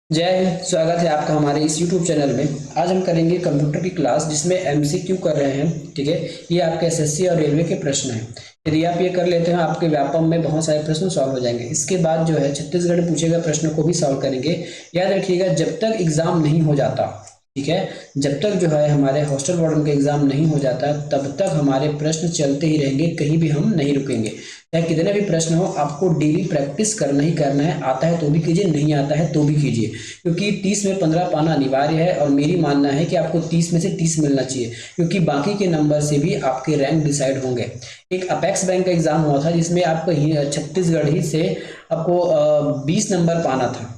जय हिंद। स्वागत है आपका हमारे इस YouTube चैनल में। आज हम करेंगे कंप्यूटर की क्लास जिसमें MCQ कर रहे हैं। ठीक है, ये आपके एसएससी और रेलवे के प्रश्न हैं। यदि आप ये कर लेते हैं आपके व्यापम में बहुत सारे प्रश्न सॉल्व हो जाएंगे। इसके बाद जो है छत्तीसगढ़ में पूछे गए प्रश्नों को भी सॉल्व करेंगे। याद रखिएगा, जब तक एग्जाम नहीं हो जाता, ठीक है, जब तक जो है हमारे हॉस्टल वार्डन का एग्जाम नहीं हो जाता तब तक हमारे प्रश्न चलते ही रहेंगे, कहीं भी हम नहीं रुकेंगे। चाहे कितने भी प्रश्न हो, आपको डेली प्रैक्टिस करना ही करना है। आता है तो भी कीजिए, नहीं आता है तो भी कीजिए, क्योंकि 30 में 15 पाना अनिवार्य है। और मेरी मानना है कि आपको 30 में से 30 मिलना चाहिए, क्योंकि बाकी के नंबर से भी आपके रैंक डिसाइड होंगे। एक अपेक्स बैंक का एग्जाम हुआ था जिसमें आपको छत्तीसगढ़ ही से आपको 20 नंबर पाना था,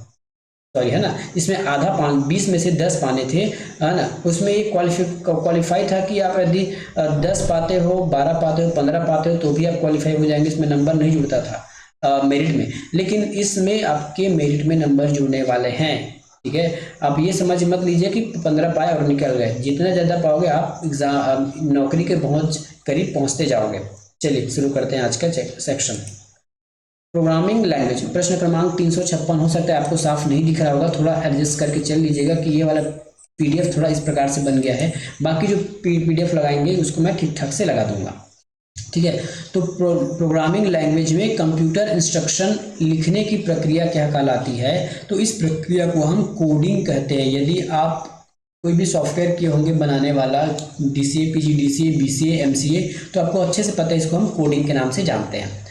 सॉरी, है ना। इसमें आधा पान 20 में से 10 पाने थे, है ना। उसमें ये क्वालिफाई था कि आप यदि 10 पाते हो, 12 पाते हो, 15 पाते हो तो भी आप क्वालिफाई हो जाएंगे। इसमें नंबर नहीं जुड़ता था मेरिट में, लेकिन इसमें आपके मेरिट में नंबर जुड़ने वाले हैं। ठीक है, आप ये समझ मत लीजिए कि 15 पाए और निकल गए। जितना ज़्यादा पाओगे आप एग्जाम नौकरी के करीब पहुंचते जाओगे। चलिए शुरू करते हैं आज का सेक्शन। प्रोग्रामिंग लैंग्वेज, प्रश्न क्रमांक 356। हो सकता है आपको साफ नहीं दिख रहा होगा, थोड़ा एडजस्ट करके चल लीजिएगा कि ये वाला पीडीएफ थोड़ा इस प्रकार से बन गया है। बाकी जो पीडीएफ लगाएंगे उसको मैं ठीक ठाक से लगा दूंगा। ठीक है, तो प्रोग्रामिंग लैंग्वेज में कंप्यूटर इंस्ट्रक्शन लिखने की प्रक्रिया क्या कहलाती है? तो इस प्रक्रिया को हम कोडिंग कहते हैं। यदि आप कोई भी सॉफ्टवेयर किए होंगे बनाने वाला, DCA, PGDCA, BCA, MCA, तो आपको अच्छे से पता है, इसको हम कोडिंग के नाम से जानते हैं।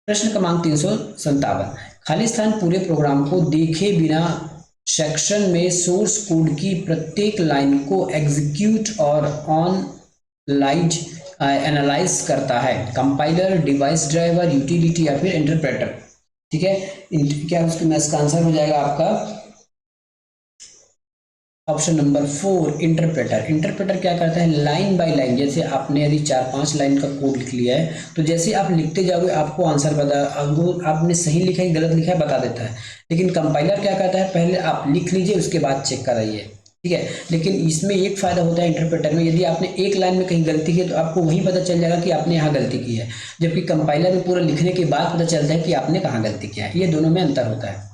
प्रश्न क्रमांक 357, खाली स्थान पूरे प्रोग्राम को देखे बिना सेक्शन में सोर्स कोड की प्रत्येक लाइन को एग्जीक्यूट और ऑनलाइज एनालाइज करता है। कंपाइलर, डिवाइस ड्राइवर, यूटिलिटी या फिर इंटरप्रेटर। ठीक है, क्या इसका आंसर हो जाएगा आपका ऑप्शन नंबर 4, इंटरप्रेटर। इंटरप्रेटर क्या करता है? लाइन बाय लाइन, जैसे आपने यदि 4-5 लाइन का कोड लिख लिया है तो जैसे आप लिखते जाओगे आपको आंसर आपने सही लिखा है गलत लिखा है बता देता है। लेकिन कंपाइलर क्या करता है? पहले आप लिख लीजिए, उसके बाद चेक कराइए। ठीक है, लेकिन इसमें एक फायदा होता है इंटरप्रेटर में, यदि आपने एक लाइन में कहीं गलती की तो आपको वहीं पता चल जाएगा कि आपने यहाँ गलती की है, जबकि कंपाइलर में पूरा लिखने के बाद पता चलता है कि आपने कहाँ गलती किया है। ये दोनों में अंतर होता है।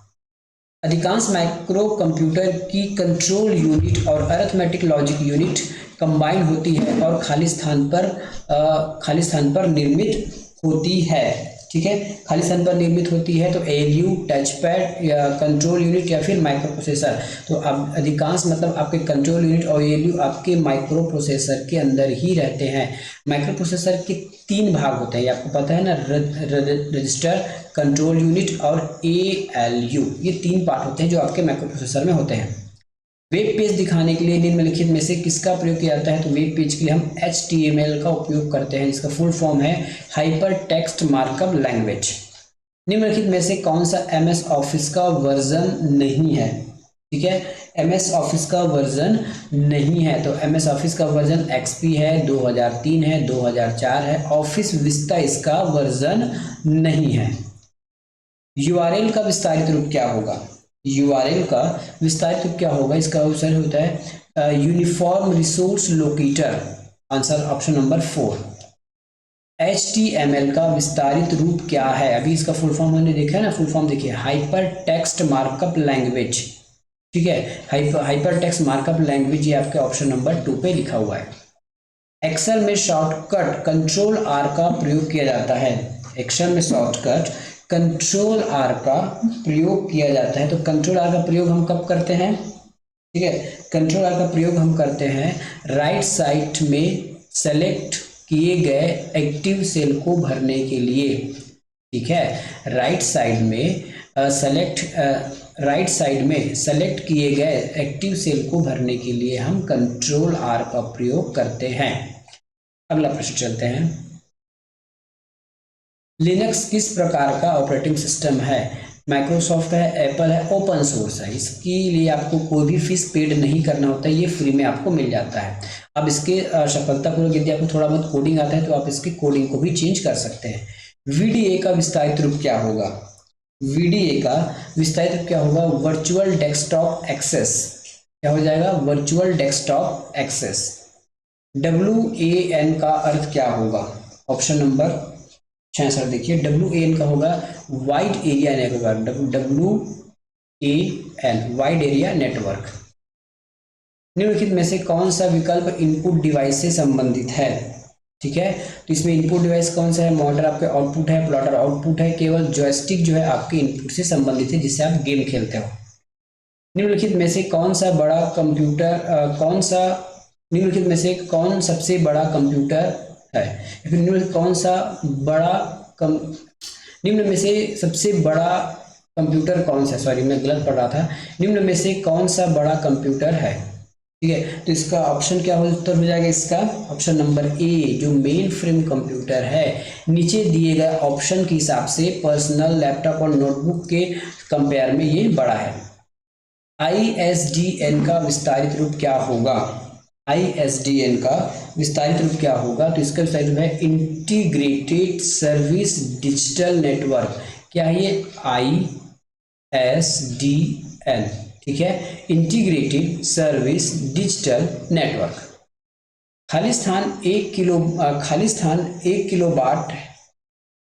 अधिकांश माइक्रो कंप्यूटर की कंट्रोल यूनिट और अरिथमेटिक लॉजिक यूनिट कंबाइन होती है और खाली स्थान पर निर्मित होती है। ठीक है, खाली स्थान पर निर्मित होती है तो ALU, टच पैड या कंट्रोल यूनिट या फिर माइक्रो प्रोसेसर। तो अब अधिकांश मतलब आपके कंट्रोल यूनिट और ALU आपके माइक्रो प्रोसेसर के अंदर ही रहते हैं। माइक्रो प्रोसेसर के 3 भाग होते हैं, ये आपको पता है ना, रजिस्टर, कंट्रोल यूनिट और ALU। ये 3 पार्ट होते हैं जो आपके माइक्रो प्रोसेसर में होते हैं। वेब पेज दिखाने के लिए निम्नलिखित में से किसका प्रयोग किया जाता है? तो वेब पेज के लिए हम HTML का उपयोग करते हैं, जिसका फुल फॉर्म है हाइपर टेक्स्ट मार्कअप लैंग्वेज। निम्नलिखित में से कौन सा MS ऑफिस का वर्जन नहीं है? ठीक है, MS ऑफिस का वर्जन नहीं है तो MS ऑफिस का वर्जन XP है, 2003 है, 2004 है। ऑफिस विस्ता इसका वर्जन नहीं है। URL का विस्तारित रूप क्या होगा? URL का विस्तारित रूप क्या होगा? इसका आंसर होता है uniform resource locator. Answer option number 4। HTML का विस्तारित रूप क्या है? अभी इसका फुल फॉर्म हमने देखा है ना, फुल फॉर्म देखिए, हाइपर टेक्स्ट मार्कअप लैंग्वेज। ठीक है, हाइपर टेक्स्ट मार्कअप लैंग्वेज, ये आपके ऑप्शन नंबर 2 पे लिखा हुआ है। एक्सेल में शॉर्टकट कंट्रोल R का प्रयोग किया जाता है। एक्सेल में शॉर्टकट कंट्रोल R का प्रयोग किया जाता है। तो कंट्रोल R का प्रयोग हम कब करते हैं? ठीक है, कंट्रोल R का प्रयोग हम करते हैं राइट साइड में सेलेक्ट किए गए एक्टिव सेल को भरने के लिए। ठीक है, राइट साइड में सेलेक्ट किए गए एक्टिव सेल को भरने के लिए हम कंट्रोल R का प्रयोग करते हैं। अगला प्रश्न चलते हैं। लिनक्स किस प्रकार का ऑपरेटिंग सिस्टम है? माइक्रोसॉफ्ट है, एप्पल है, ओपन सोर्स है। इसके लिए आपको कोई भी फीस पेड नहीं करना होता है, ये फ्री में आपको मिल जाता है। अब इसके सफलतापूर्वक यदि आपको थोड़ा बहुत कोडिंग आता है तो आप इसकी कोडिंग को भी चेंज कर सकते हैं। VDA का विस्तारित रूप क्या होगा? VDA का विस्तारित रूप क्या होगा? Virtual desktop access. क्या हो जाएगा? Virtual desktop access. WAN का अर्थ क्या होगा? ऑप्शन नंबर 6 सर देखिए, WAN का होगा wide area network. Wide area network. निम्नलिखित में से कौन सा विकल्प इनपुट डिवाइस से संबंधित है? ठीक है, तो इसमें इनपुट डिवाइस कौन सा है? मॉनिटर आपके आउटपुट है, प्लॉटर आउटपुट है, केवल जॉयस्टिक जो है आपके इनपुट से संबंधित है जिससे आप गेम खेलते हो। निम्नलिखित में से कौन सा बड़ा कंप्यूटर निम्नलिखित में से कौन सबसे बड़ा कंप्यूटर है? निम्न कौन सा बड़ा निम्न में से सबसे बड़ा कंप्यूटर कौन सा? सॉरी मैं गलत पढ़ रहा था। निम्न में से कौन सा बड़ा कंप्यूटर है? ठीक है, तो इसका ऑप्शन क्या उत्तर हो जाएगा इसका? ऑप्शन नंबर ए जो मेन फ्रेम कंप्यूटर है, नीचे दिए गए ऑप्शन के हिसाब से पर्सनल लैपटॉप और नोटबुक के कंपेयर में ये बड़ा है। ISDN का विस्तारित रूप क्या होगा? ISDN का विस्तारित रूप क्या होगा? तो इसका विस्तारित रूप है इंटीग्रेटेड सर्विस डिजिटल नेटवर्क। क्या है ये? ISDN, ठीक है, इंटीग्रेटेड सर्विस डिजिटल नेटवर्क। खाली स्थान 1 किलोवाट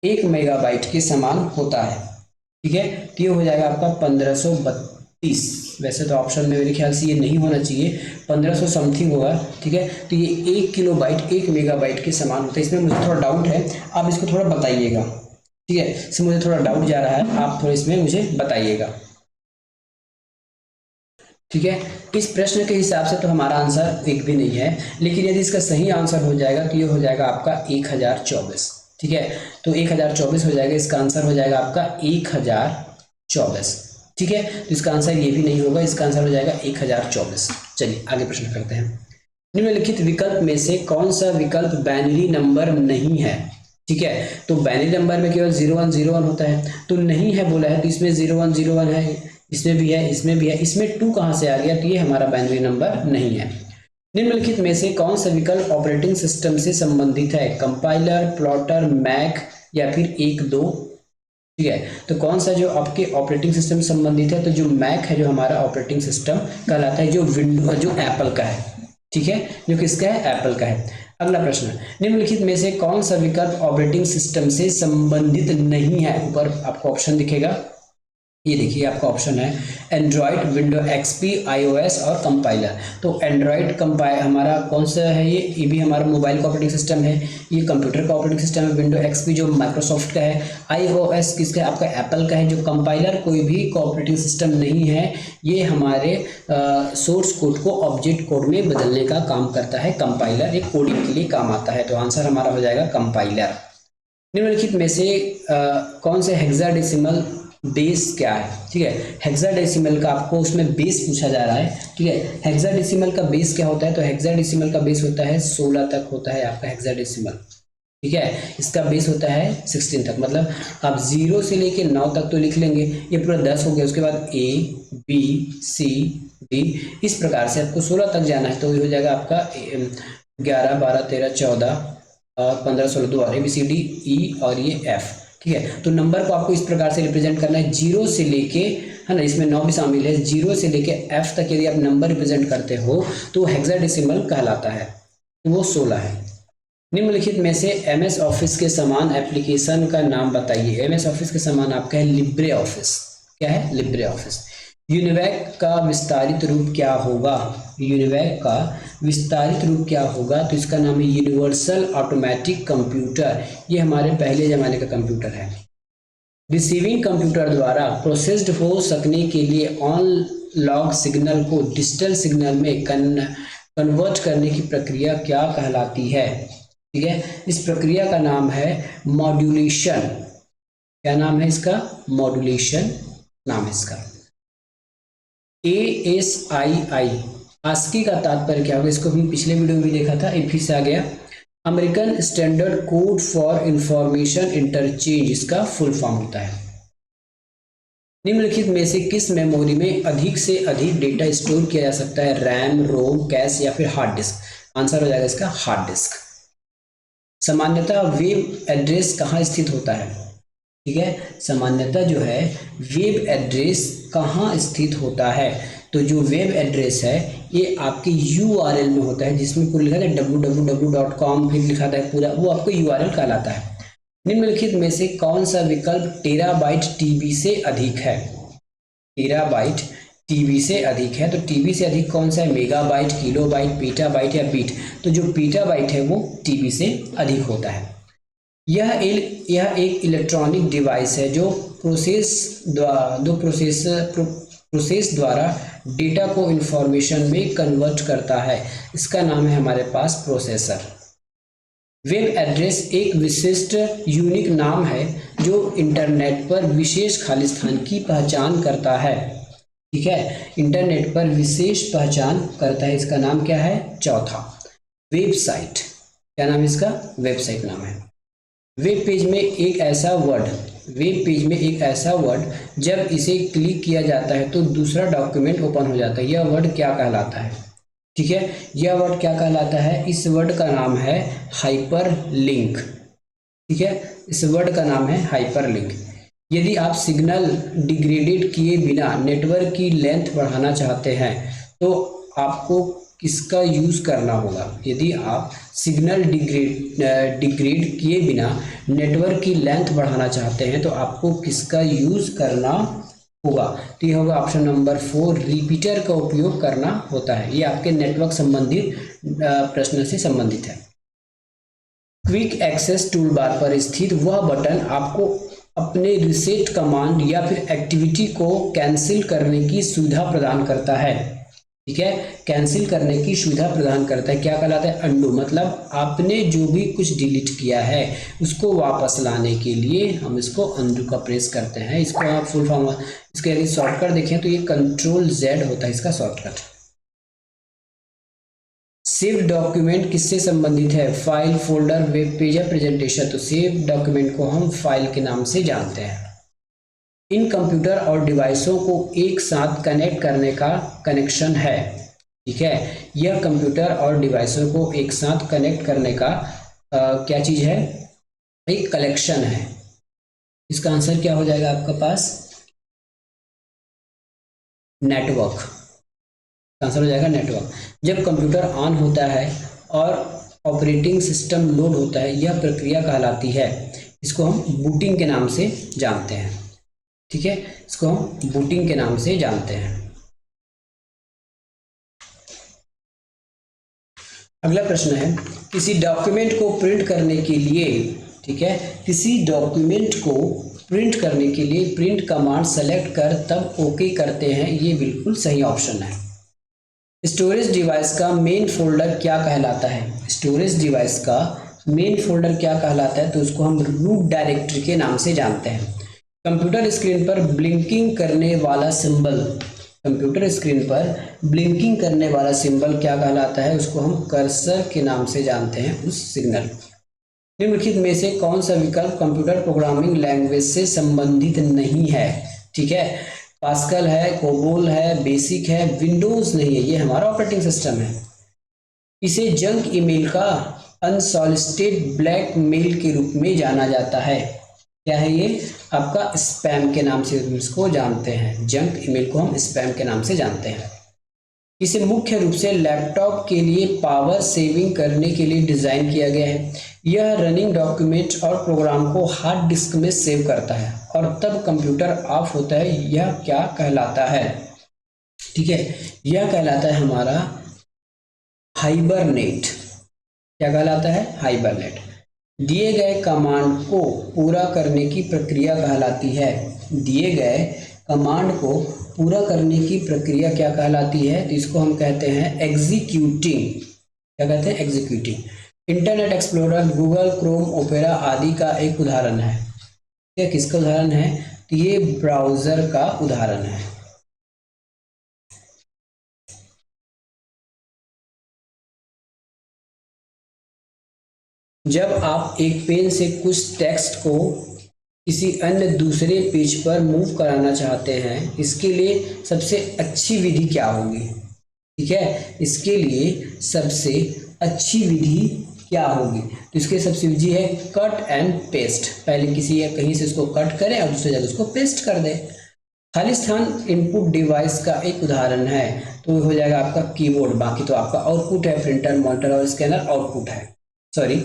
1 मेगाबाइट के समान होता है। ठीक है, तो ये हो जाएगा आपका 1532। वैसे तो ऑप्शन में मेरे ख्याल से ये नहीं होना चाहिए, 1500 समथिंग होगा। ठीक है, तो ये 1 किलोबाइट 1 मेगाबाइट के समान होता है। इसमें मुझे थोड़ा डाउट है, आप इसको थोड़ा बताइएगा। ठीक है, इसमें मुझे थोड़ा डाउट जा रहा है, आप थोड़ा इसमें मुझे बताइएगा। ठीक है, इस प्रश्न के हिसाब से तो हमारा आंसर एक भी नहीं है, लेकिन यदि इसका सही आंसर हो जाएगा तो ये हो जाएगा आपका 1024। ठीक है, तो 1024 हो जाएगा, इसका आंसर हो जाएगा आपका 1024। ठीक है, तो इसका आंसर ये भी नहीं होगा, इसका आंसर हो जाएगा 1024। चलिए आगे प्रश्न करते हैं। निम्नलिखित विकल्प में से कौन सा विकल्प बाइनरी नंबर नहीं है? ठीक है, तो बाइनरी नंबर में केवल 0101 होता है, तो नहीं है बोला है, तो इसमें 0101 है, इसमें भी है, इसमें भी है, इसमें 2 कहां से आ गया? तो ये हमारा बाइनरी नंबर नहीं है। निम्नलिखित में से कौन सा विकल्प ऑपरेटिंग सिस्टम से संबंधित है? कंपाइलर, प्लॉटर, मैक या फिर 1-2? ठीक है, तो कौन सा जो आपके ऑपरेटिंग सिस्टम से संबंधित है? तो जो मैक है जो हमारा ऑपरेटिंग सिस्टम कहलाता है, जो विंडो जो एप्पल का है। ठीक है, जो किसका है? एप्पल का है। अगला प्रश्न, निम्नलिखित में से कौन सा विकल्प ऑपरेटिंग सिस्टम से संबंधित नहीं है? ऊपर आपको ऑप्शन दिखेगा, ये देखिए आपका ऑप्शन है एंड्रॉइड, विंडो एक्सपी, iOS और कंपाइलर। तो एंड्रॉइड हमारा कौन सा है? ये भी हमारा मोबाइल का ऑपरेटिंग सिस्टम है, ये कंप्यूटर का ऑपरेटिंग सिस्टम है। विंडो एक्सपी जो माइक्रोसॉफ्ट का है, iOS किसका है? आपका एप्पल का है। जो कंपाइलर कोई भी ऑपरेटिंग सिस्टम नहीं है, ये हमारे सोर्स कोड को ऑब्जेक्ट कोड में बदलने का काम करता है। कंपाइलर एक कोडिंग के लिए काम आता है, तो आंसर हमारा हो जाएगा कंपाइलर। निम्नलिखित में से कौन से हेक्साडेसिमल बेस क्या है? ठीक है, हेक्साडेसिमल का आपको उसमें बेस पूछा जा रहा है। ठीक है, हेक्साडेसिमल का बेस क्या होता है? तो हेक्साडेसिमल का बेस होता है 16 तक होता है आपका हेक्साडेसिमल। ठीक है, इसका बेस होता है 16 तक, मतलब आप 0 से लेके 9 तक तो लिख लेंगे, ये पूरा 10 हो गया। उसके बाद A B C D इस प्रकार से आपको 16 तक जाना है, तो ये हो जाएगा आपका 11 12 13 14 और 15 16 2 और ABCD E और ये F। ठीक है, तो नंबर को आपको इस प्रकार से रिप्रेजेंट करना है, 0 से लेके, है ना, इसमें 9 भी शामिल है, 0 से लेके F तक यदि आप नंबर रिप्रेजेंट करते हो तो हेक्साडेसिमल कहलाता है, तो वो 16 है। निम्नलिखित में से MS ऑफिस के समान एप्लीकेशन का नाम बताइए। MS ऑफिस के समान आपका है लिब्रे ऑफिस। क्या है? Libre office. यूनिवैक का विस्तारित रूप क्या होगा? यूनिवैक का विस्तारित रूप क्या होगा? तो इसका नाम है यूनिवर्सल ऑटोमेटिक कंप्यूटर। ये हमारे पहले जमाने का कंप्यूटर है। रिसीविंग कंप्यूटर द्वारा प्रोसेस्ड हो सकने के लिए ऑन लॉग सिग्नल को डिजिटल सिग्नल में कन्वर्ट करने की प्रक्रिया क्या कहलाती है? ठीक है, इस प्रक्रिया का नाम है मॉड्यूलेशन। क्या नाम है इसका? मॉड्यूलेशन नाम है इसका। ASII आस्की का तात्पर्य क्या होगा? इसको हम पिछले वीडियो में भी देखा था, फिर से आ गया। American standard code for information interchange, इसका फुल फॉर्म होता है। निम्नलिखित में से किस मेमोरी में अधिक से अधिक डेटा स्टोर किया जा सकता है? रैम, रोम, कैश या फिर हार्ड डिस्क? आंसर हो जाएगा इसका हार्ड डिस्क। सामान्यतः वेब एड्रेस कहाँ स्थित होता है? ठीक है, सामान्यतः जो है वेब एड्रेस कहाँ स्थित होता है? तो जो वेब एड्रेस है ये आपके URL में होता है, जिसमें पूरा लिखा है www.com, फिर लिखा था पूरा, वो आपको URL कहलाता है। निम्नलिखित में से कौन सा विकल्प टेराबाइट TB से अधिक है? टेराबाइट टीबी से अधिक है। तो टीबी से अधिक कौन सा है? मेगाबाइट, किलोबाइट, पीटाबाइट या बीट। तो जो पीटाबाइट है वो टीबी से अधिक होता है। यह एक इलेक्ट्रॉनिक डिवाइस है जो प्रोसेस द्वारा डेटा को इंफॉर्मेशन में कन्वर्ट करता है। इसका नाम है हमारे पास प्रोसेसर। वेब एड्रेस एक विशिष्ट यूनिक नाम है जो इंटरनेट पर विशेष खाली स्थान की पहचान करता है। ठीक है, इंटरनेट पर विशेष पहचान करता है। इसका नाम क्या है? चौथा, वेबसाइट। क्या नाम है इसका? वेबसाइट नाम है। वेब पेज में एक ऐसा वर्ड जब इसे क्लिक किया जाता है तो दूसरा डॉक्यूमेंट ओपन हो जाता है। यह वर्ड क्या कहलाता है? ठीक है, यह वर्ड क्या कहलाता है? इस वर्ड का नाम है हाइपरलिंक। ठीक है, इस वर्ड का नाम है हाइपरलिंक। यदि आप सिग्नल डिग्रेडेड किए बिना नेटवर्क की लेंथ बढ़ाना चाहते हैं तो आपको किसका यूज करना होगा? यदि आप सिग्नल डिग्रेड किए बिना नेटवर्क की लेंथ बढ़ाना चाहते हैं तो आपको किसका यूज करना होगा? तो ये होगा ऑप्शन नंबर 4, रिपीटर का उपयोग करना होता है। ये आपके नेटवर्क संबंधित प्रश्न से संबंधित है। क्विक एक्सेस टूल बार पर स्थित वह बटन आपको अपने रीसेट कमांड या फिर एक्टिविटी को कैंसिल करने की सुविधा प्रदान करता है। ठीक है, कैंसिल करने की सुविधा प्रदान करता है। क्या कहलाता है? अंडू। मतलब आपने जो भी कुछ डिलीट किया है उसको वापस लाने के लिए हम इसको अंडू का प्रेस करते हैं। इसको आप फुल फॉर्म, इसके यदि शॉर्टकट देखें तो ये कंट्रोल जेड होता है इसका शॉर्टकट। सेव डॉक्यूमेंट किससे संबंधित है? फाइल, फोल्डर, वेब पेज या प्रेजेंटेशन। तो सेव डॉक्यूमेंट को हम फाइल के नाम से जानते हैं। इन कंप्यूटर और डिवाइसों को एक साथ कनेक्ट करने का कनेक्शन है। ठीक है, यह कंप्यूटर और डिवाइसों को एक साथ कनेक्ट करने का क्या चीज है? एक कलेक्शन है। इसका आंसर क्या हो जाएगा आपका पास? नेटवर्क। आंसर हो जाएगा नेटवर्क। जब कंप्यूटर ऑन होता है और ऑपरेटिंग सिस्टम लोड होता है, यह प्रक्रिया कहलाती है, इसको हम बूटिंग के नाम से जानते हैं। ठीक है, इसको हम बूटिंग के नाम से जानते हैं। अगला प्रश्न है, किसी डॉक्यूमेंट को प्रिंट करने के लिए, ठीक है, किसी डॉक्यूमेंट को प्रिंट करने के लिए प्रिंट कमांड सेलेक्ट कर तब ओके करते हैं। ये बिल्कुल सही ऑप्शन है। स्टोरेज डिवाइस का मेन फोल्डर क्या कहलाता है? स्टोरेज डिवाइस का मेन फोल्डर क्या कहलाता है? तो उसको हम रूट डायरेक्टरी के नाम से जानते हैं। कंप्यूटर स्क्रीन पर ब्लिंकिंग करने वाला सिंबल, कंप्यूटर स्क्रीन पर ब्लिंकिंग करने वाला सिंबल क्या कहलाता है? उसको हम कर्सर के नाम से जानते हैं, उस सिग्नल। निम्नलिखित में से कौन सा विकल्प कंप्यूटर प्रोग्रामिंग लैंग्वेज से संबंधित नहीं है? ठीक है, पास्कल है, कोबोल है, बेसिक है, विंडोज नहीं है, ये हमारा ऑपरेटिंग सिस्टम है। इसे जंक ईमेल का अनसॉलिसिटेड ब्लैक मेल के रूप में जाना जाता है। क्या है ये? आपका स्पैम के नाम से इसको जानते हैं। जंक ईमेल को हम स्पैम के नाम से जानते हैं। इसे मुख्य रूप से लैपटॉप के लिए पावर सेविंग करने के लिए डिजाइन किया गया है। यह रनिंग डॉक्यूमेंट और प्रोग्राम को हार्ड डिस्क में सेव करता है और तब कंप्यूटर ऑफ होता है। यह क्या कहलाता है? ठीक है, यह कहलाता है हमारा हाइबरनेट। क्या कहलाता है? हाइबरनेट। दिए गए कमांड को पूरा करने की प्रक्रिया कहलाती है। दिए गए कमांड को पूरा करने की प्रक्रिया क्या कहलाती है? तो इसको हम कहते हैं एग्जीक्यूटिंग। क्या कहते हैं? Executing. Internet explorer, Google Chrome, opera आदि का एक उदाहरण है। यह किसका उदाहरण है? तो ये ब्राउजर का उदाहरण है। जब आप एक पेन से कुछ टेक्स्ट को किसी अन्य दूसरे पेज पर मूव कराना चाहते हैं, इसके लिए सबसे अच्छी विधि क्या होगी? ठीक है, इसके लिए सबसे अच्छी विधि क्या होगी? तो इसके सबसे विधि है कट एंड पेस्ट। पहले किसी या कहीं से इसको कट करें और दूसरी जगह उसको पेस्ट कर दें। खाली स्थान इनपुट डिवाइस का एक उदाहरण है, तो हो जाएगा आपका कीबोर्ड। बाकी तो आपका आउटपुट है, प्रिंटर, मॉनिटर और स्कैनर आउटपुट है। सॉरी,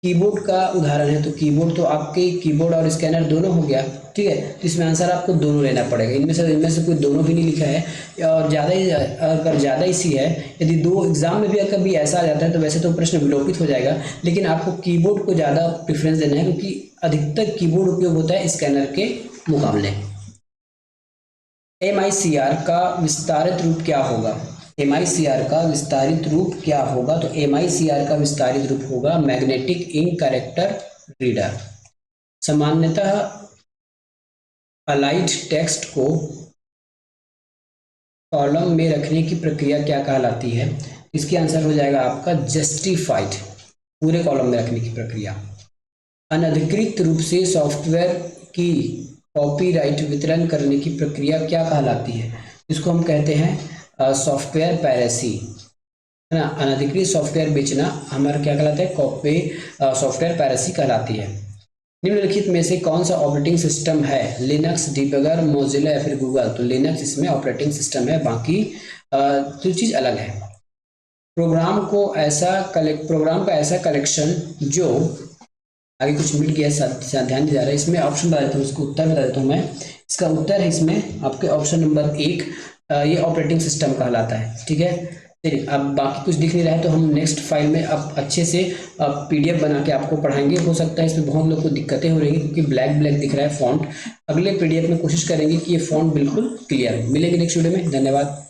कीबोर्ड का उदाहरण है, तो कीबोर्ड तो आपके कीबोर्ड और स्कैनर दोनों हो गया, ठीक है। तो इसमें आंसर आपको दोनों लेना पड़ेगा, इनमें से कोई दोनों भी नहीं लिखा है और ज़्यादा ही, अगर ज़्यादा इसी है, यदि दो एग्जाम में भी अगर कभी ऐसा आ जाता है तो वैसे तो प्रश्न विलोपित हो जाएगा, लेकिन आपको कीबोर्ड को ज़्यादा प्रेफरेंस देना है क्योंकि अधिकतर कीबोर्ड उपयोग होता है स्कैनर के मुकाबले। MICR का विस्तारित रूप क्या होगा? MICR का विस्तारित रूप क्या होगा? तो MICR का विस्तारित रूप होगा मैग्नेटिक इंक कैरेक्टर रीडर। सामान्यतः अलाइड टेक्स्ट को कॉलम में रखने की प्रक्रिया क्या कहलाती है? इसकी आंसर हो जाएगा आपका जस्टिफाइड, पूरे कॉलम में रखने की प्रक्रिया। अनधिकृत रूप से सॉफ्टवेयर की कॉपीराइट वितरण करने की प्रक्रिया क्या कहलाती है? इसको हम कहते हैं सॉफ्टवेयर पायरेसी, है ना। अनधिकृत सॉफ्टवेयर बेचना हमारा क्या कहलाता है? कॉपी सॉफ्टवेयर पायरेसी कहलाती है। निम्नलिखित में से कौन सा ऑपरेटिंग सिस्टम है? लिनक्स, डिबगर, मोजिला या फिर गूगल? तो लिनक्स इसमें ऑपरेटिंग सिस्टम है, बाकी जो चीज अलग है। प्रोग्राम का ऐसा कलेक्शन जो आगे कुछ मिल गया, ध्यान दिया जा रहा है। इसमें ऑप्शन बता देता हूँ, इसको उत्तर बता देता हूँ मैं। इसका उत्तर है इसमें आपके ऑप्शन नंबर 1, ये ऑपरेटिंग सिस्टम कहलाता है, ठीक है। चलिए, अब बाकी कुछ दिख नहीं रहा है तो हम नेक्स्ट फाइल में अब अच्छे से PDF बना के आपको पढ़ाएंगे। हो सकता है इसमें बहुत लोग को दिक्कतें हो रही हैं क्योंकि ब्लैक दिख रहा है फॉन्ट। अगले PDF में कोशिश करेंगे कि ये फॉन्ट बिल्कुल क्लियर हो। मिलेंगे नेक्स्ट वीडियो में, धन्यवाद।